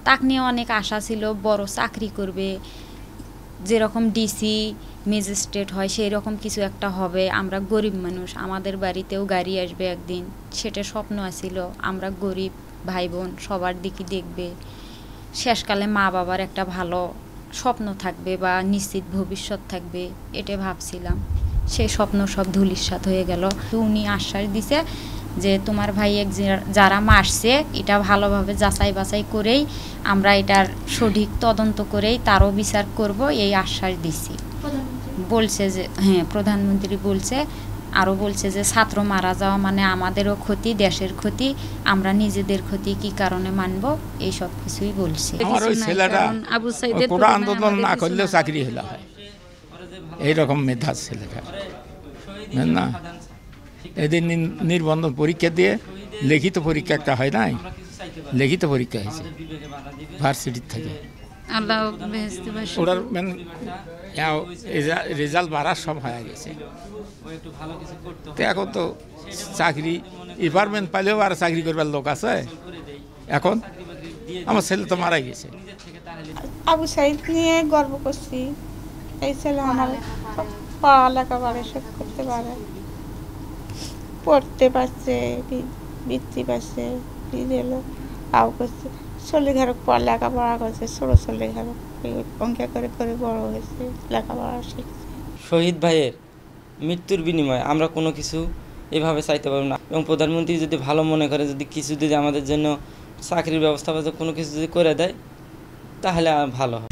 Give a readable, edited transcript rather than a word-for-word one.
তাকে নিয়ে অনেক আশা ছিল, বড় চাকরি করবে, যেরকম ডিসি ম্যাজিস্ট্রেট হয় সেই রকম কিছু একটা হবে। আমরা গরিব মানুষ, আমাদের বাড়িতেও গাড়ি আসবে একদিন, সেটা স্বপ্ন আছিল। আমরা গরিব ভাই বোন, সবার দিকে দেখবে, শেষকালে মা বাবার একটা ভালো স্বপ্ন থাকবে বা নিশ্চিত ভবিষ্যৎ থাকবে, এটা ভাবছিলাম। সেই স্বপ্ন সব ধূলিসাৎ হয়ে গেল। উনি আশ্বাস দিছে যে তোমার ভাই যারা মারছে এটা ভালোভাবে যাচাই বাছাই করেই আমরা এটার সঠিক তদন্ত করেই তারও বিচার করব, এই আশ্বাস দিছি। বলছে যে হ্যাঁ, প্রধানমন্ত্রী বলছে, আরও বলছে যে ছাত্র মারা যাওয়া মানে আমাদেরও ক্ষতি, দেশের ক্ষতি, আমরা নিজেদের ক্ষতি কি কারণে মানব, এই সব কিছুই বলছি। আমার ওই ছেলেটা কোটা আন্দোলন না করলেও চাকরি হলো হয়, এইরকম মেধার ছেলেটা না। এদিন নির্বন্ধন পরীক্ষা দিয়ে লিখিত পরীক্ষা একটা হয় নাই, লিখিত পরীক্ষা হয়েছে ভার্সিটির থেকে। ওটার রেজাল্ট বাড়ার সব হয়ে গেছে। এখন তো চাকরি ডিপার্টমেন্ট পাইলেও আর চাকরি করবার লোক আছে। এখন আমার ছেলে তো মারা গেছে। আবু সাইদ নিয়ে গর্ব করছি, এই ছেলে আমার পড়ালেখা করে, সব করতে পারে, পড়তে পারছে, বৃত্তি পাচ্ছে, তাও করছে। লেখাপড়া লেখাপড়া করছে, ছোটো লেখাপড়া অঙ্কে করে করে বড় হয়েছে, লেখাপড়া শিখছে। শহীদ ভাইয়ের মৃত্যুর বিনিময়ে আমরা কোনো কিছু এভাবে চাইতে পারব না। এবং প্রধানমন্ত্রী যদি ভালো মনে করে, যদি কিছু যদি আমাদের জন্য চাকরির ব্যবস্থা বা কোনো কিছু যদি করে দেয়, তাহলে ভালো হয়।